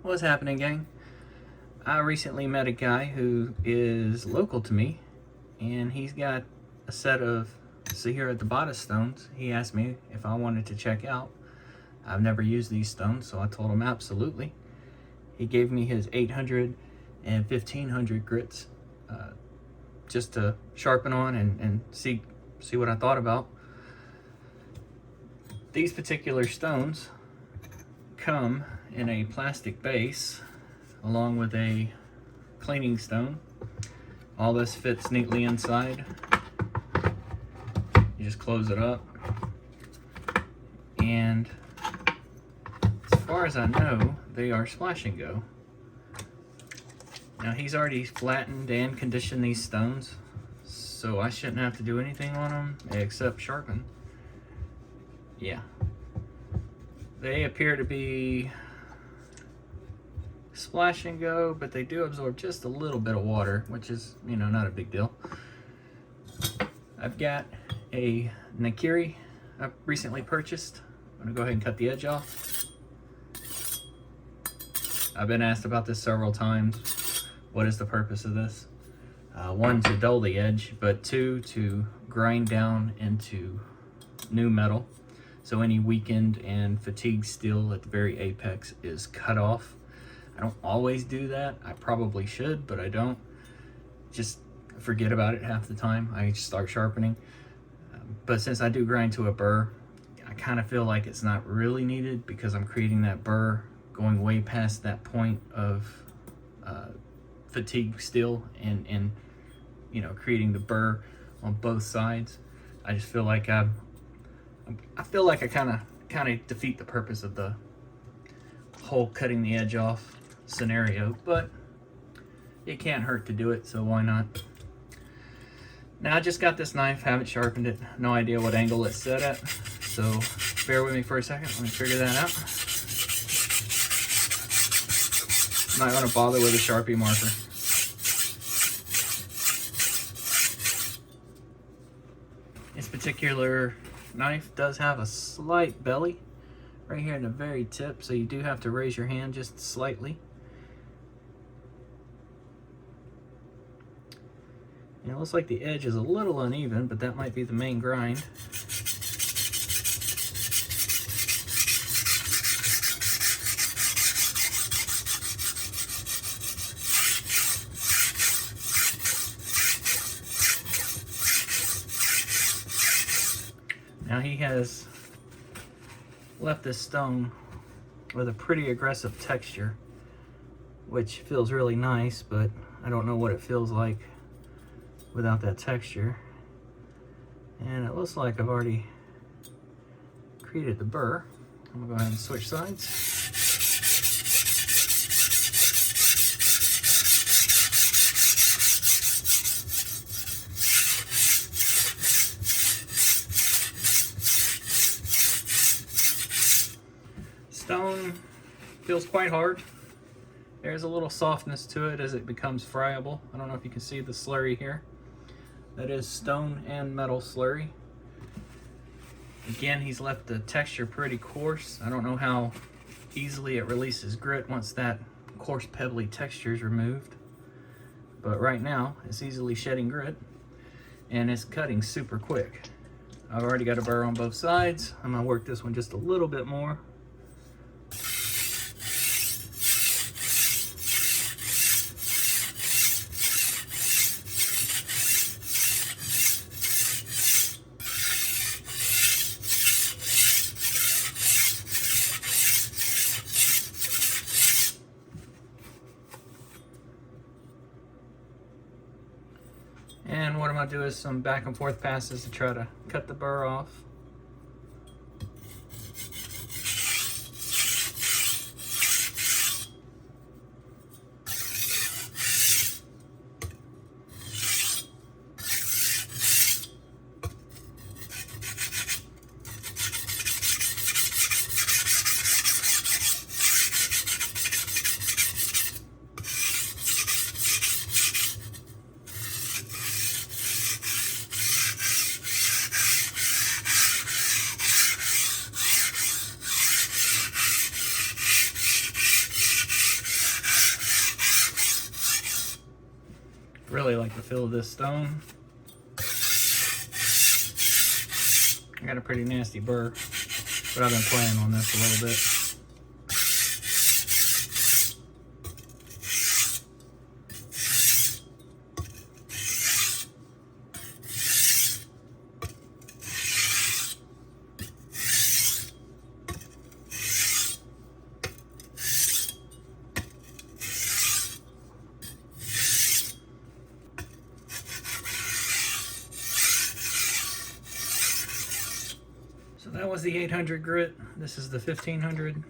What's happening, gang? I recently met a guy who is local to me, and he's got a set of Suehiro Debado stones. He asked me if I wanted to check out. I've never used these stones, so I told him absolutely. He gave me his 800 and 1500 grits just to sharpen on and see what I thought about. These particular stones come in a plastic base along with a cleaning stone. All this fits neatly inside. You just close it up, and as far as I know, they are splash and go. Now he's already flattened and conditioned these stones, so I shouldn't have to do anything on them except sharpen. Yeah, they appear to be splash and go, but they do absorb just a little bit of water, which is, you know, not a big deal. I've got a Nakiri I recently purchased. I'm gonna go ahead and cut the edge off. I've been asked about this several times. What is the purpose of this? One, to dull the edge, but two, to grind down into new metal. So any weakened and fatigued steel at the very apex is cut off. I don't always do that. I probably should, but I don't. Just forget about it half the time. I just start sharpening. But since I do grind to a burr, I kind of feel like it's not really needed because I'm creating that burr going way past that point of fatigue steel and you know, creating the burr on both sides. I just feel like I kind of defeat the purpose of the whole cutting the edge off scenario, but it can't hurt to do it, so why not? Now I just got this knife, haven't sharpened it, no idea what angle it's set at, so bear with me for a second, let me figure that out. I'm not going to bother with a Sharpie marker. This particular knife does have a slight belly right here in the very tip, so you do have to raise your hand just slightly. And it looks like the edge is a little uneven, but that might be the main grind. Now he has left this stone with a pretty aggressive texture, which feels really nice, but I don't know what it feels like without that texture. And it looks like I've already created the burr. I'm gonna go ahead and switch sides. Stone feels quite hard. There's a little softness to it as it becomes friable. I don't know if you can see the slurry here. That is stone and metal slurry. Again, he's left the texture pretty coarse. I don't know how easily it releases grit once that coarse pebbly texture is removed. But right now, it's easily shedding grit and it's cutting super quick. I've already got a burr on both sides. I'm gonna work this one just a little bit more. And what I'm going to do is some back and forth passes to try to cut the burr off. Really like the feel of this stone. I got a pretty nasty burr, but I've been playing on this a little bit. So that was the 800 grit. This is the 1500.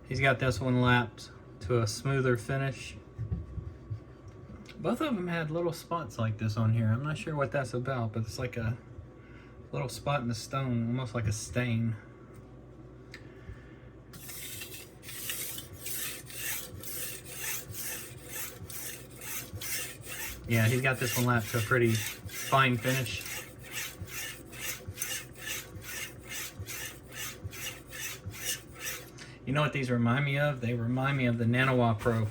He's got this one lapped to a smoother finish. Both of them had little spots like this on here. I'm not sure what that's about, but it's like a little spot in the stone, almost like a stain. Yeah, he's got this one lapped to a pretty fine finish. You know what these remind me of? They remind me of the Nanowa Pro.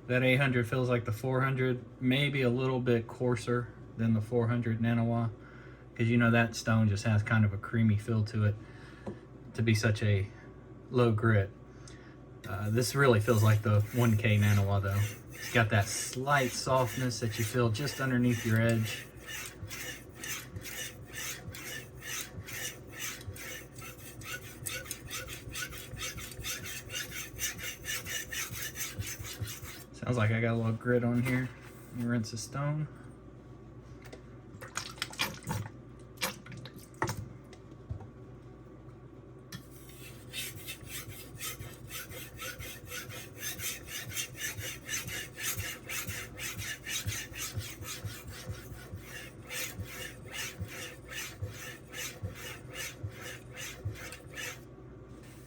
That 800 feels like the 400, maybe a little bit coarser than the 400 Nanowa, because you know that stone just has kind of a creamy feel to it to be such a low grit. This really feels like the 1K Nanowa though. It's got that slight softness that you feel just underneath your edge. Sounds like I got a little grit on here. Let me rinse the stone.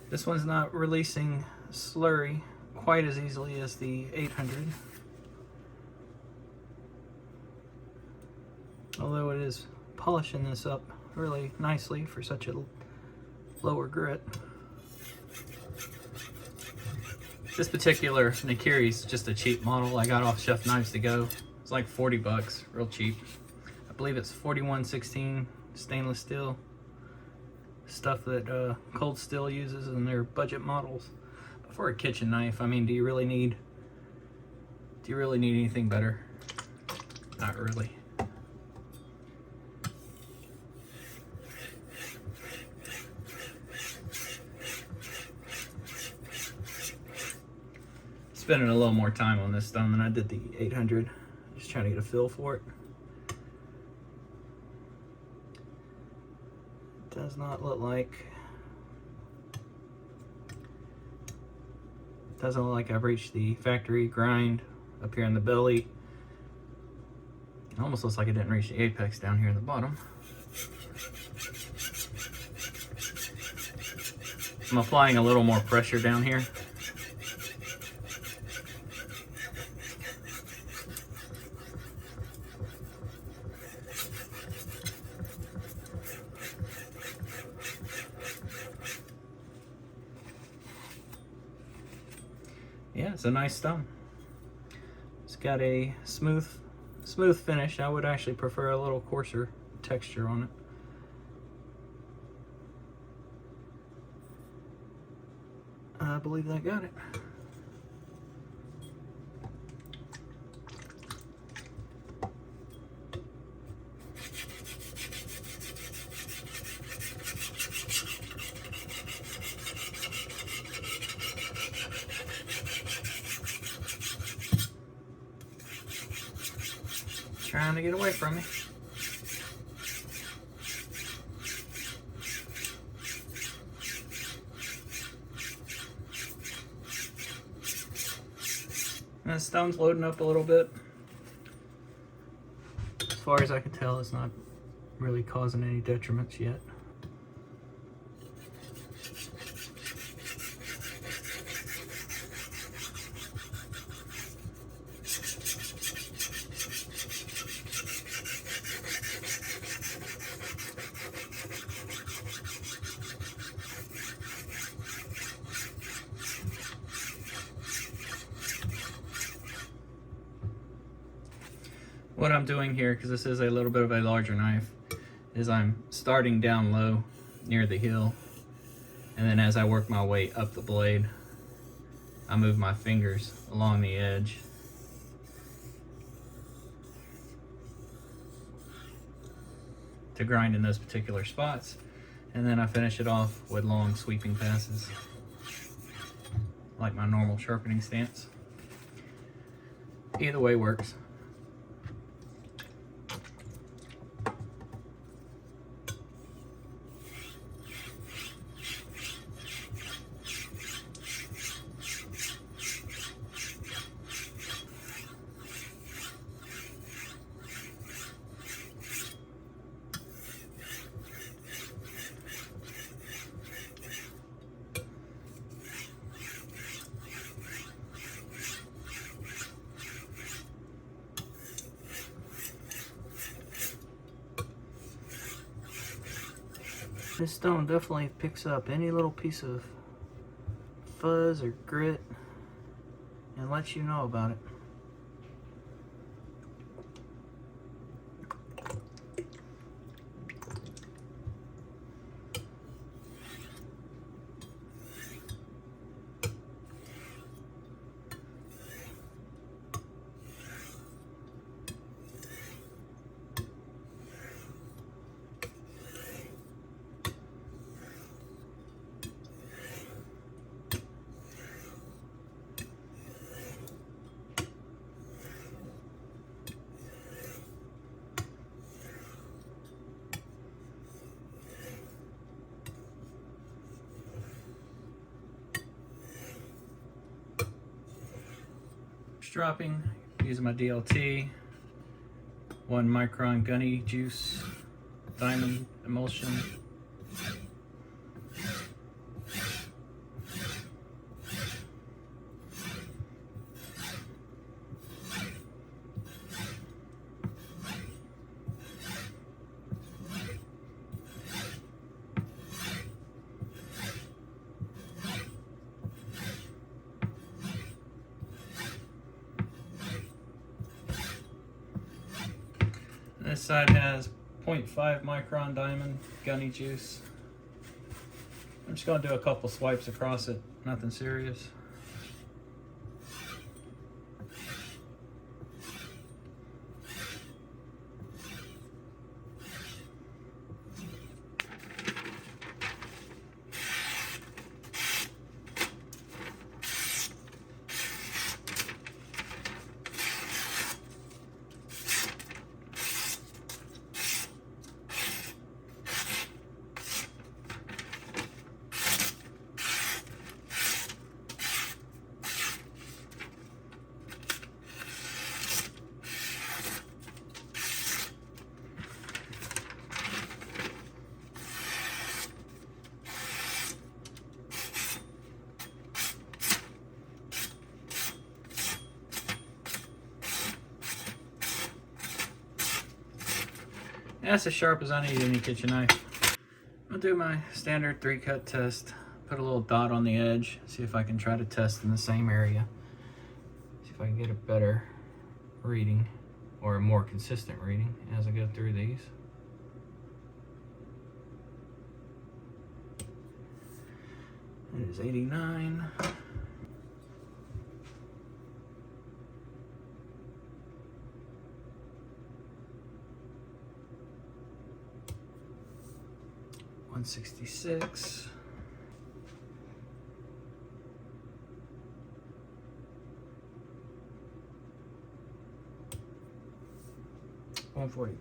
This one's not releasing slurry quite as easily as the 800. Although it is polishing this up really nicely for such a lower grit. This particular Nakiri is just a cheap model I got off Chef Knives to Go. It's like 40 bucks, real cheap. I believe it's 4116 stainless steel. Stuff that Cold Steel uses in their budget models. But for a kitchen knife, I mean, do you really need anything better? Not really. Spending a little more time on this stone than I did the 800. Just trying to get a feel for it. Does not look like, doesn't look like I've reached the factory grind up here in the belly. It almost looks like it didn't reach the apex down here in the bottom. I'm applying a little more pressure down here. Yeah, it's a nice stone. It's got a smooth finish. I would actually prefer a little coarser texture on it. I believe that got it. Trying to get away from me. And the stone's loading up a little bit. As far as I can tell, it's not really causing any detriments yet. What I'm doing here, because this is a little bit of a larger knife, is I'm starting down low near the heel, and then as I work my way up the blade, I move my fingers along the edge to grind in those particular spots, and then I finish it off with long sweeping passes, like my normal sharpening stance. Either way works. This stone definitely picks up any little piece of fuzz or grit and lets you know about it. Dropping using my DLT 1 micron Gunny Juice diamond emulsion. This side has 0.5 micron diamond Gunny Juice. I'm just going to do a couple swipes across it, nothing serious. That's as sharp as I need any kitchen knife. I'll do my standard 3-cut test. Put a little dot on the edge. See if I can try to test in the same area. See if I can get a better reading or a more consistent reading as I go through these. It is 89. $166. $143.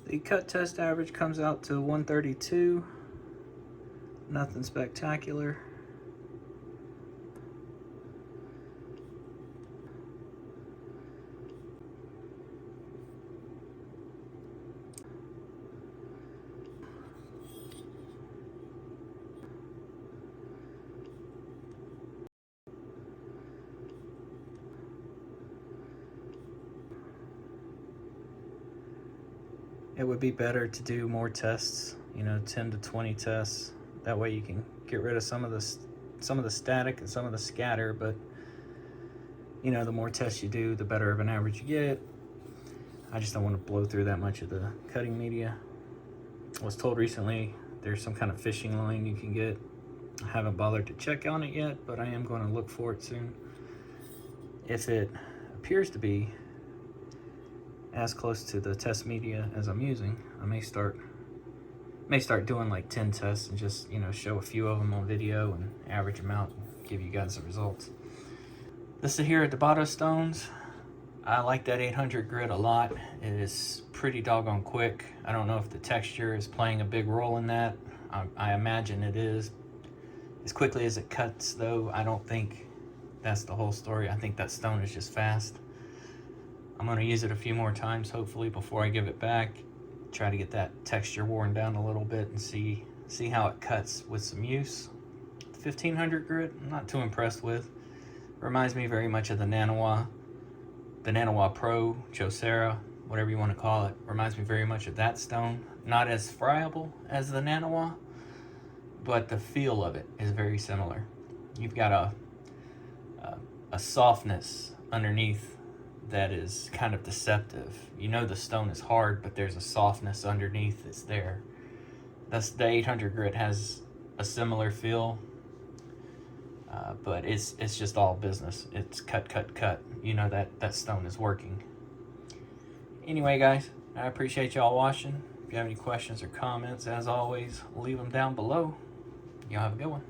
The cut test average comes out to 132. Nothing spectacular. It would be better to do more tests, you know, 10 to 20 tests. That way you can get rid of some of the static and some of the scatter, but you know, the more tests you do, the better of an average you get. I just don't want to blow through that much of the cutting media. I was told recently there's some kind of fishing line you can get. I haven't bothered to check on it yet, but I am going to look for it soon. If it appears to be as close to the test media as I'm using, I may start doing like 10 tests and just, you know, show a few of them on video and average them out and give you guys the results. The Suehiro Debado stones, I like that 800 grit a lot. It is pretty doggone quick. I don't know if the texture is playing a big role in that. I imagine it is. As quickly as it cuts though, I don't think that's the whole story. I think that stone is just fast. I'm gonna use it a few more times hopefully before I give it back. Try to get that texture worn down a little bit and see how it cuts with some use. 1500 grit, I'm not too impressed with. Reminds me very much of the Nanawa Pro, Chosera, whatever you want to call it. Reminds me very much of that stone. Not as friable as the Nanawa, but the feel of it is very similar. You've got a softness underneath that is kind of deceptive. You know the stone is hard, but there's a softness underneath that's there. The 800 grit has a similar feel, but it's just all business. It's cut. You know that stone is working. Anyway, guys, I appreciate y'all watching. If you have any questions or comments, as always, leave them down below. Y'all have a good one.